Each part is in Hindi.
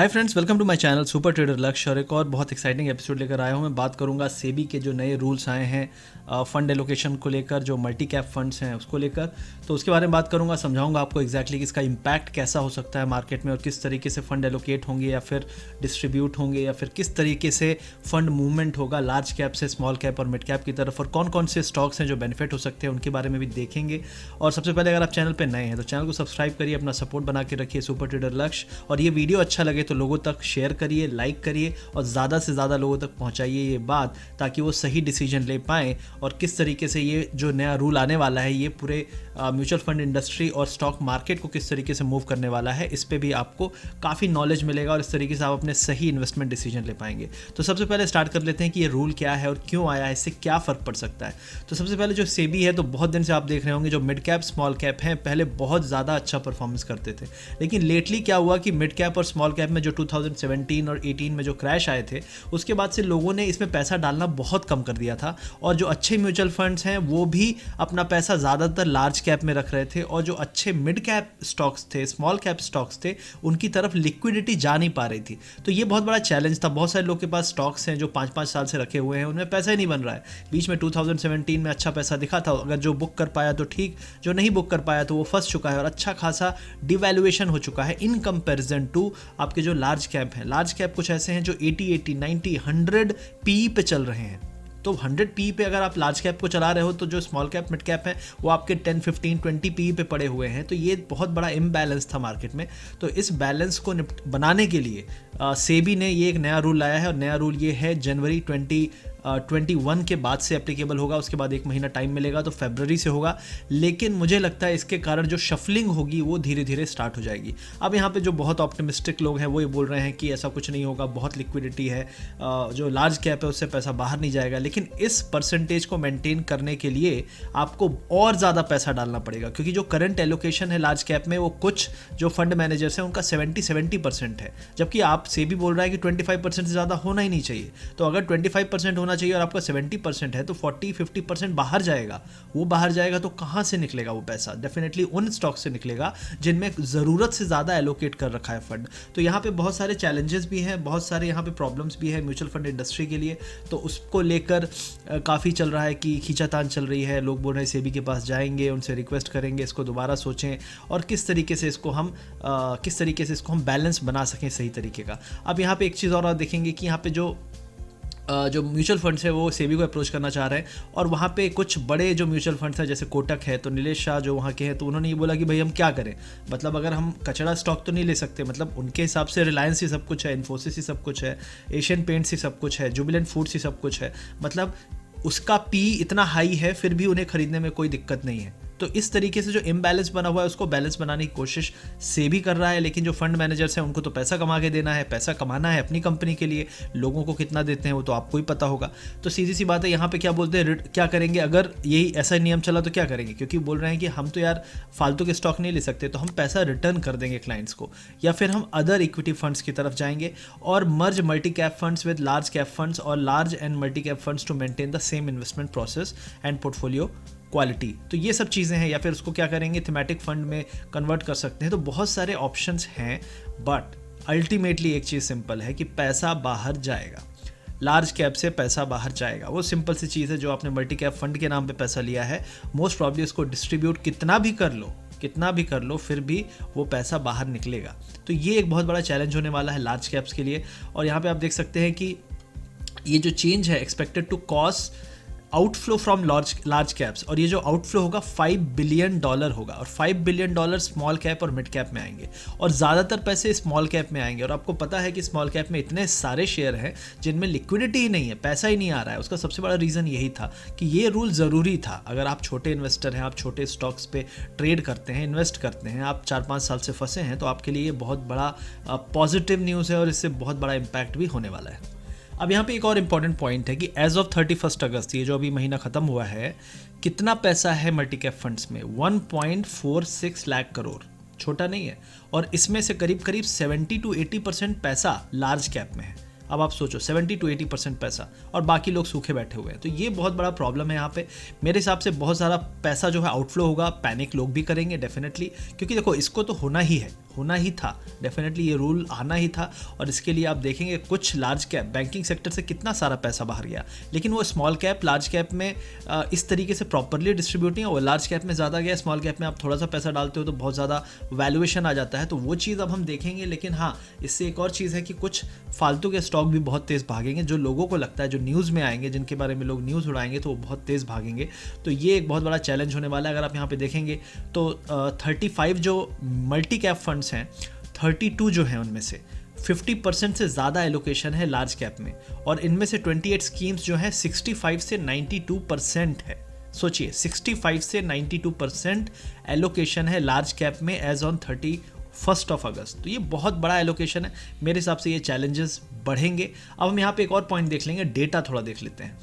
Hi friends, welcome to my channel super trader Lakshya. और एक और बहुत एक्साइटिंग एपिसोड लेकर आया हूँ। मैं बात करूँगा सेबी के जो नए रूल्स आए हैं फंड एलोकेशन को लेकर, जो मल्टी कैप फंड्स हैं उसको लेकर। तो उसके बारे में बात करूँगा, समझाऊंगा आपको एग्जैक्टली कि इसका इम्पैक्ट कैसा हो सकता है मार्केट में, और किस तरीके से फंड एलोकेट होंगे या फिर डिस्ट्रीब्यूट होंगे, या फिर किस तरीके से फंड मूवमेंट होगा लार्ज कैप से स्मॉल कैप और मिड कैप की तरफ, और कौन कौन से स्टॉक्स हैं जो बेनिफिट हो सकते हैं उनके बारे में भी देखेंगे। और सबसे पहले अगर आप चैनल पर नए हैं तो चैनल को सब्सक्राइब करिए, अपना सपोर्ट बना के रखिए सुपर ट्रेडर लक्ष्य। और ये वीडियो अच्छा लगे तो लोगों तक शेयर करिए, लाइक करिए और ज़्यादा से ज़्यादा लोगों तक पहुंचाइए ये बात, ताकि वो सही डिसीजन ले पाएँ। और किस तरीके से ये जो नया रूल आने वाला है ये पूरे म्यूचुअल फंड इंडस्ट्री और स्टॉक मार्केट को किस तरीके से मूव करने वाला है, इस पे भी आपको काफ़ी नॉलेज मिलेगा और इस तरीके से आप अपने सही इन्वेस्टमेंट डिसीजन ले पाएंगे। तो सबसे पहले स्टार्ट कर लेते हैं कि ये रूल क्या है और क्यों आया है, इससे क्या फ़र्क पड़ सकता है। तो सबसे पहले जो सेबी है, तो बहुत दिन से आप देख रहे होंगे जो मिड कैप स्मॉल कैप हैं पहले बहुत ज़्यादा अच्छा परफॉर्मेंस करते थे, लेकिन लेटली क्या हुआ कि मिड कैप और स्मॉल कैप में जो 2017 और 18 में जो क्रैश आए थे उसके बाद से लोगों ने इसमें पैसा डालना बहुत कम कर दिया था। और जो अच्छे म्यूचुअल फंड्स हैं वो भी अपना पैसा ज़्यादातर लार्ज कैप में रख रहे थे, और जो अच्छे मिड कैप स्टॉक्स थे, स्मॉल कैप स्टॉक्स थे, उनकी तरफ लिक्विडिटी जा नहीं पा रही थी। तो ये बहुत बड़ा चैलेंज था। बहुत सारे लोग के पास स्टॉक्स हैं जो 5-5 साल से रखे हुए हैं, उनमें पैसा ही नहीं बन रहा है। बीच में 2017 में अच्छा पैसा दिखा था, अगर जो बुक कर पाया तो ठीक, जो नहीं बुक कर पाया तो वो फंस चुका है और अच्छा खासा डिवैल्यूएशन हो चुका है इन कंपैरिजन टू आपके जो लार्ज कैप हैं। लार्ज कैप कुछ ऐसे हैं जो 80, 90, 100 पी पे चल रहे हैं। तो 100 पी पे अगर आप लार्ज कैप को चला रहे हो तो जो स्मॉल कैप मिड कैप है वो आपके 10, 15, 20 पी पे पड़े हुए हैं। तो ये बहुत बड़ा इम्बैलेंस था मार्केट में। तो इस बैलेंस को बनाने के लिए सेबी ने ये एक नया रूल लाया है, और नया रूल ये है जनवरी 2021 के बाद से एप्लीकेबल होगा। उसके बाद 1 महीना टाइम मिलेगा, तो फरवरी से होगा। लेकिन मुझे लगता है इसके कारण जो शफलिंग होगी वो धीरे धीरे स्टार्ट हो जाएगी। अब यहाँ पे जो बहुत ऑप्टिमिस्टिक लोग हैं वो ये बोल रहे हैं कि ऐसा कुछ नहीं होगा, बहुत लिक्विडिटी है, जो लार्ज कैप है उससे पैसा बाहर नहीं जाएगा। लेकिन इस परसेंटेज को मेंटेन करने के लिए आपको और ज़्यादा पैसा डालना पड़ेगा, क्योंकि जो करंट एलोकेशन है लार्ज कैप में वो कुछ जो फंड मैनेजर्स हैं उनका 70% है, जबकि आप सेबी बोल रहा है कि 25% से ज़्यादा होना ही नहीं चाहिए। तो अगर 25% होना चाहिए और आपका 70% है तो 40-50% बाहर जाएगा। वो बाहर जाएगा तो कहाँ से निकलेगा वो पैसा? डेफिनेटली उन स्टॉक से निकलेगा जिनमें ज़रूरत से ज़्यादा एलोकेट कर रखा है फंड। तो यहाँ पे बहुत सारे चैलेंजेस भी हैं, बहुत सारे यहाँ पे प्रॉब्लम्स भी है म्यूचुअल फंड इंडस्ट्री के लिए। तो उसको लेकर काफ़ी चल रहा है कि खींचातान चल रही है। लोग बोल रहे हैं सेबी के पास जाएंगे, उनसे रिक्वेस्ट करेंगे इसको दोबारा सोचें और किस तरीके से इसको हम बैलेंस बना सकें सही तरीके का। अब यहाँ पे एक चीज़ और देखेंगे कि यहाँ पे जो म्यूचुअल फंड्स है वो सेबी को अप्रोच करना चाह रहे हैं, और वहाँ पे कुछ बड़े जो म्यूचुअल फंड्स हैं जैसे कोटक है, तो नीलेश शाह जो वहाँ के हैं, तो उन्होंने ये बोला कि भाई हम क्या करें, मतलब अगर हम कचड़ा स्टॉक तो नहीं ले सकते, मतलब उनके हिसाब से रिलायंस ही सब कुछ है, इन्फोसिस ही सब कुछ है, एशियन पेंट्स ही सब कुछ है, जुबिलेंट फूड्स ही सब कुछ है, मतलब उसका पी इतना हाई है फिर भी उन्हें खरीदने में कोई दिक्कत नहीं है। तो इस तरीके से जो इम्बैलेंस बना हुआ है उसको बैलेंस बनाने की कोशिश सेबी कर रहा है। लेकिन जो फंड मैनेजर्स हैं उनको तो पैसा कमा के देना है, पैसा कमाना है अपनी कंपनी के लिए। लोगों को कितना देते हैं वो तो आपको ही पता होगा। तो सीधी सी बात है, यहाँ पे क्या बोलते हैं, क्या करेंगे अगर यही ऐसा नियम चला तो क्या करेंगे, क्योंकि बोल रहे हैं कि हम तो यार फालतू के स्टॉक नहीं ले सकते, तो हम पैसा रिटर्न कर देंगे क्लाइंट्स को, या फिर हम अदर इक्विटी फंड्स की तरफ जाएंगे और merge multi cap funds with large cap funds और large and multi cap funds to maintain the same investment process and portfolio quality. तो ये सब चीज़ें हैं, या फिर उसको क्या करेंगे थीमेटिक फंड में कन्वर्ट कर सकते हैं। तो बहुत सारे ऑप्शंस हैं, बट अल्टीमेटली एक चीज़ सिंपल है कि पैसा बाहर जाएगा, लार्ज कैप से पैसा बाहर जाएगा। वो सिंपल सी चीज़ है। जो आपने मल्टी कैप फंड के नाम पे पैसा लिया है, मोस्ट प्रॉब्ली उसको डिस्ट्रीब्यूट कितना भी कर लो फिर भी वो पैसा बाहर निकलेगा। तो ये एक बहुत बड़ा चैलेंज होने वाला है लार्ज कैप्स के लिए। और यहाँ पे आप देख सकते हैं कि ये जो चेंज है expected to cause outflow from large caps, और ये जो आउटफ्लो होगा $5 बिलियन होगा, और $5 बिलियन स्मॉल कैप और मिड कैप में आएंगे, और ज़्यादातर पैसे स्मॉल कैप में आएंगे। और आपको पता है कि स्मॉल कैप में इतने सारे शेयर हैं जिनमें लिक्विडिटी ही नहीं है, पैसा ही नहीं आ रहा है। उसका सबसे बड़ा रीज़न यही था कि ये रूल ज़रूरी था। अगर आप छोटे इन्वेस्टर हैं, आप छोटे स्टॉक्स पे ट्रेड करते हैं, इन्वेस्ट करते हैं, आप 4-5 साल से फंसे हैं, तो आपके लिए ये बहुत बड़ा पॉजिटिव न्यूज़ है और इससे बहुत बड़ा इम्पैक्ट भी होने वाला है। अब यहाँ पे एक और इम्पॉर्टेंट पॉइंट है कि एज ऑफ 31 अगस्त, ये जो अभी महीना ख़त्म हुआ है, कितना पैसा है मल्टी कैप फंड्स में? 1.46 लाख करोड़, छोटा नहीं है। और इसमें से करीब 70-80% पैसा लार्ज कैप में है। अब आप सोचो 70-80% पैसा, और बाकी लोग सूखे बैठे हुए हैं। तो ये बहुत बड़ा प्रॉब्लम है यहाँ पे। मेरे हिसाब से बहुत सारा पैसा जो है आउटफ्लो होगा, पैनिक लोग भी करेंगे डेफिनेटली, क्योंकि देखो इसको तो होना ही है, होना ही था, डेफिनेटली ये रूल आना ही था। और इसके लिए आप देखेंगे कुछ लार्ज कैप बैंकिंग सेक्टर से कितना सारा पैसा बाहर गया, लेकिन वो स्मॉल कैप लार्ज कैप में इस तरीके से प्रॉपरली डिस्ट्रीब्यूट नहीं है। वो लार्ज कैप में ज़्यादा गया, स्मॉल कैप में आप थोड़ा सा पैसा डालते हो तो बहुत ज़्यादा वैल्यूएशन आ जाता है, तो वो चीज़ अब हम देखेंगे। लेकिन हाँ, इससे एक और चीज़ है कि कुछ फालतू के स्टॉक भी बहुत तेज़ भागेंगे, जो लोगों को लगता है, जो न्यूज़ में आएंगे, जिनके बारे में लोग न्यूज़ उड़ाएंगे तो वो बहुत तेज़ भागेंगे। तो ये एक बहुत बड़ा चैलेंज होने वाला है। अगर आप यहाँ पे देखेंगे तो 35 जो मल्टी कैप फंड्स हैं, 32 जो हैं उनमें से 50% से ज़्यादा एलोकेशन है लार्ज कैप में, और इनमें से 28 स्कीम्स जो हैं 65 से 92% है। सोचिए 65 से 92% एलोकेशन है लार्ज कैप में एज ऑन 31 अगस्त। तो ये बहुत बड़ा एलोकेशन है। मेरे हिसाब से ये चैलेंजेस बढ़ेंगे। अब हम यहाँ पे एक और पॉइंट देख लेंगे, डेटा थोड़ा देख लेते हैं।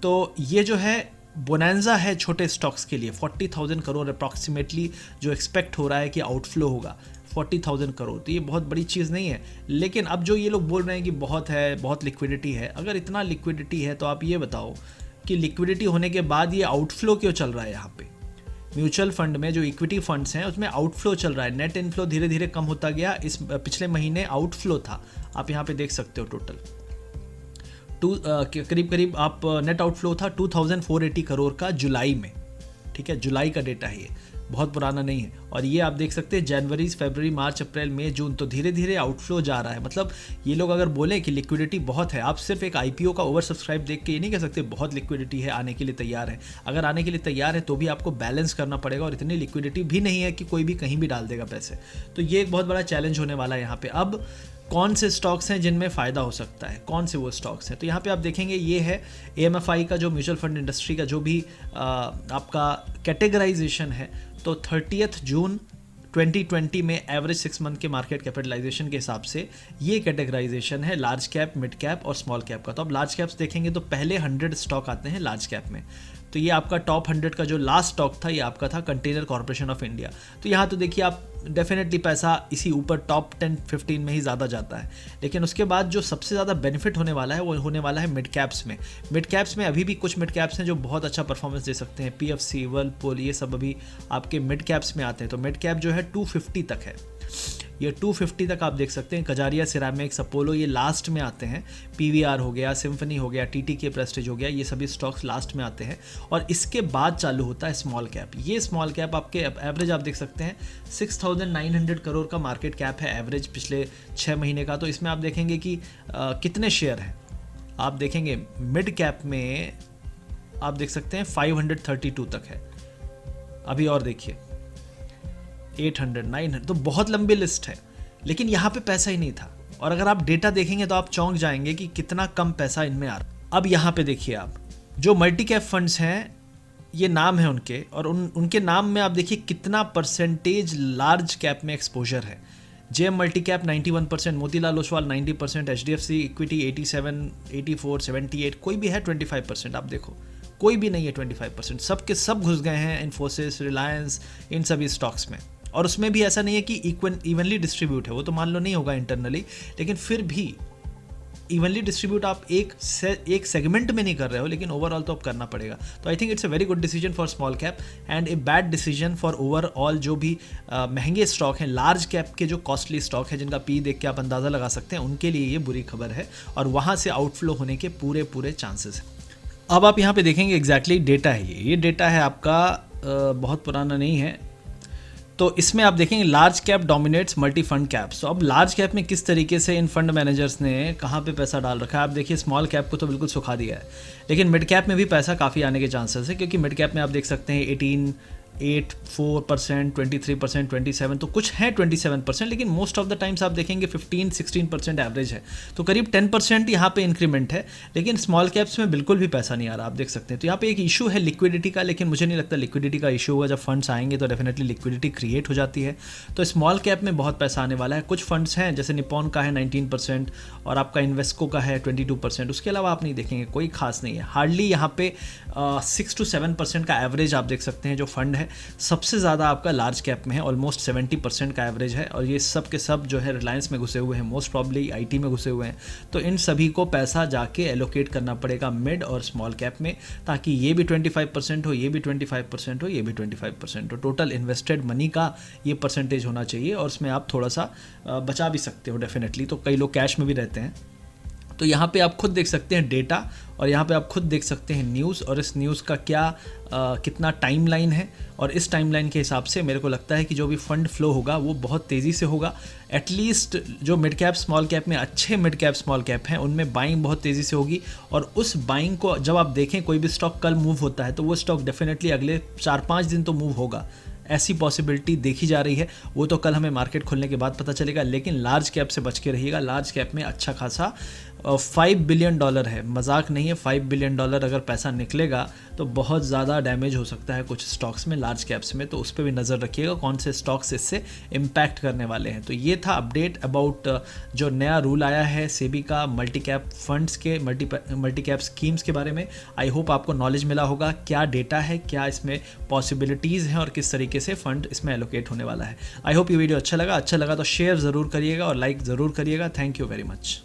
तो ये जो है बोनांजा है छोटे स्टॉक्स के लिए, 40,000 करोड़ अप्रॉक्सीमेटली जो एक्सपेक्ट हो रहा है कि आउटफ्लो होगा, 40,000 करोड़। तो ये बहुत बड़ी चीज़ नहीं है। लेकिन अब जो ये लोग बोल रहे हैं कि बहुत है, बहुत लिक्विडिटी है, अगर इतना लिक्विडिटी है तो आप ये बताओ कि लिक्विडिटी होने के बाद ये आउटफ्लो क्यों चल रहा है। यहाँ पे म्यूचुअल फंड में जो इक्विटी फंड्स हैं उसमें आउटफ्लो चल रहा है, नेट इनफ्लो धीरे धीरे कम होता गया। इस पिछले महीने आउटफ्लो था, आप यहाँ पे देख सकते हो टोटल करीब करीब आप नेट आउटफ्लो था 2480 करोड़ का जुलाई में, ठीक है, जुलाई का डेटा है ये, बहुत पुराना नहीं है। और ये आप देख सकते हैं जनवरी, फरवरी, मार्च, अप्रैल, मई, जून, तो धीरे धीरे आउटफ्लो जा रहा है। मतलब ये लोग अगर बोलें कि लिक्विडिटी बहुत है, आप सिर्फ एक आईपीओ का ओवर सब्सक्राइब देख के ये नहीं कह सकते बहुत लिक्विडिटी है, आने के लिए तैयार है। अगर आने के लिए तैयार है तो भी आपको बैलेंस करना पड़ेगा, और इतनी लिक्विडिटी भी नहीं है कि कोई भी कहीं भी डाल देगा पैसे। तो ये एक बहुत बड़ा चैलेंज होने वाला है यहाँ पे। अब कौन से स्टॉक्स हैं जिनमें फ़ायदा हो सकता है, कौन से वो स्टॉक्स हैं, तो यहाँ पे आप देखेंगे ये है AMFI का जो म्यूचुअल फंड इंडस्ट्री का जो भी आपका कैटेगराइजेशन है। तो 30 जून 2020 में एवरेज 6 मंथ के मार्केट कैपिटलाइजेशन के हिसाब से ये कैटेगराइजेशन है लार्ज कैप, मिड कैप और स्मॉल कैप का। तो अब लार्ज कैप्स देखेंगे तो पहले 100 स्टॉक आते हैं लार्ज कैप में। तो ये आपका टॉप 100 का जो लास्ट स्टॉक था ये आपका था कंटेनर कॉर्पोरेशन ऑफ इंडिया। तो यहाँ तो देखिए आप डेफिनेटली पैसा इसी ऊपर टॉप 10-15 में ही ज़्यादा जाता है। लेकिन उसके बाद जो सबसे ज़्यादा बेनिफिट होने वाला है वो होने वाला है मिड कैप्स में। मिड कैप्स में अभी भी कुछ मिड कैप्स हैं जो बहुत अच्छा परफॉर्मेंस दे सकते हैं, PFC, वर्लपूल, ये सब अभी आपके मिड कैप्स में आते हैं। तो मिड कैप जो है 250 तक है, ये 250 तक आप देख सकते हैं। कजारिया, सिरामिक्स, अपोलो ये लास्ट में आते हैं। PVR हो गया, सिम्फनी हो गया, TTK प्रेस्टीज हो गया, ये सभी स्टॉक्स लास्ट में आते हैं। और इसके बाद चालू होता है स्मॉल कैप। ये स्मॉल कैप आपके एवरेज आप देख सकते हैं 6,900 करोड़ का मार्केट कैप है एवरेज पिछले 6 महीने का। तो इसमें आप देखेंगे कि कितने शेयर हैं। आप देखेंगे मिड कैप में आप देख सकते हैं 532 तक है अभी, और देखिए 800, 900, तो बहुत लंबी लिस्ट है। लेकिन यहाँ पे पैसा ही नहीं था, और अगर आप डेटा देखेंगे तो आप चौंक जाएंगे कि कितना कम पैसा इनमें आ रहा। अब यहाँ पे देखिए आप जो मल्टी कैप फंड्स हैं, ये नाम है उनके, और उनके नाम में आप देखिए कितना परसेंटेज लार्ज कैप में एक्सपोजर है। JM multi cap 91%, Motilal Oswal 90%, HDFC equity 87, 84, 78, कोई भी है 25%। आप देखो कोई भी नहीं है 25%, सब के सब घुस गए हैं इन्फोसिस, रिलायंस, इन सभी स्टॉक्स में। और उसमें भी ऐसा नहीं है कि इवनली डिस्ट्रीब्यूट है, वो तो मान लो नहीं होगा इंटरनली, लेकिन फिर भी इवनली डिस्ट्रीब्यूट आप एक सेगमेंट में नहीं कर रहे हो, लेकिन ओवरऑल तो अब करना पड़ेगा। तो I think it's a very good decision for small cap and a bad decision for overall जो भी महंगे स्टॉक हैं, लार्ज कैप के जो कॉस्टली स्टॉक है जिनका पी देख के आप अंदाज़ा लगा सकते हैं, उनके लिए ये बुरी खबर है, और वहाँ से आउटफ्लो होने के पूरे चांसेस हैं। अब आप यहाँ पे देखेंगे एग्जैक्टली डेटा है, ये डेटा है आपका बहुत पुराना नहीं है। तो इसमें आप देखेंगे large cap dominates multi fund caps. तो अब लार्ज कैप में किस तरीके से इन फंड मैनेजर्स ने कहाँ पे पैसा डाल रखा है। आप देखिए स्मॉल कैप को तो बिल्कुल सुखा दिया है, लेकिन मिड कैप में भी पैसा काफ़ी आने के चांसेस है, क्योंकि मिड कैप में आप देख सकते हैं 18.84%, 23%, 27%, तो कुछ है 27%, लेकिन मोस्ट ऑफ द टाइम्स आप देखेंगे 15-16% एवरेज है। तो करीब 10% यहाँ पे इंक्रीमेंट है, लेकिन स्मॉल कैप्स में बिल्कुल भी पैसा नहीं आ रहा, आप देख सकते हैं। तो यहाँ पे एक इशू है लिक्विडिटी का, लेकिन मुझे नहीं लगता लिक्विडिटी का इशू होगा। जब फंड्स आएंगे तो डेफिनेटली लिक्विडिटी क्रिएट हो जाती है। तो स्मॉल कैप में बहुत पैसा आने वाला है। कुछ फंड्स हैं जैसे निपॉन का है 19% और आपका इन्वेस्को का है 22%, उसके अलावा आप नहीं देखेंगे कोई खास नहीं है। हार्डली यहाँ पे 6 to 7% का एवरेज आप देख सकते हैं जो फंड है, है सबसे ज़्यादा आपका लार्ज कैप में है, ऑलमोस्ट 70% का एवरेज है, और ये सब के सब जो है रिलायंस में घुसे हुए हैं, मोस्ट प्रॉब्ली आईटी में घुसे हुए हैं। तो इन सभी को पैसा जाके एलोकेट करना पड़ेगा मिड और स्मॉल कैप में, ताकि ये भी 25% हो, ये भी 25% हो, ये भी 25% हो। टोटल इन्वेस्टेड मनी का ये परसेंटेज होना चाहिए, और उसमें आप थोड़ा सा बचा भी सकते हो डेफिनेटली। तो कई लोग कैश में भी रहते हैं। तो यहाँ पे आप खुद देख सकते हैं डेटा, और यहाँ पे आप खुद देख सकते हैं न्यूज़, और इस न्यूज़ का कितना टाइमलाइन है। और इस टाइमलाइन के हिसाब से मेरे को लगता है कि जो भी फंड फ्लो होगा वो बहुत तेज़ी से होगा। एटलीस्ट जो मिड कैप स्मॉल कैप में अच्छे मिड कैप स्मॉल कैप हैं उनमें बाइंग बहुत तेज़ी से होगी, और उस बाइंग को जब आप देखें, कोई भी स्टॉक कल मूव होता है तो वो स्टॉक डेफिनेटली अगले 4-5 दिन तो मूव होगा, ऐसी पॉसिबिलिटी देखी जा रही है। वो तो कल हमें मार्केट खुलने के बाद पता चलेगा, लेकिन लार्ज कैप से बच के रहिएगा। लार्ज कैप में अच्छा खासा $5 बिलियन है, मजाक नहीं है। $5 बिलियन अगर पैसा निकलेगा तो बहुत ज़्यादा डैमेज हो सकता है कुछ स्टॉक्स में, लार्ज कैप्स में। तो उस पर भी नज़र रखिएगा कौन से स्टॉक्स इससे इम्पैक्ट करने वाले हैं। तो ये था अपडेट अबाउट जो नया रूल आया है सेबी का मल्टी कैप फंड्स के, मल्टी कैप स्कीम्स के बारे में। आई होप आपको नॉलेज मिला होगा, क्या डेटा है, क्या इसमें पॉसिबिलिटीज़ हैं, और किस तरीके से फंड इसमें एलोकेट होने वाला है। आई होप ये वीडियो अच्छा लगा तो शेयर ज़रूर करिएगा और लाइक ज़रूर करिएगा। Thank you very much.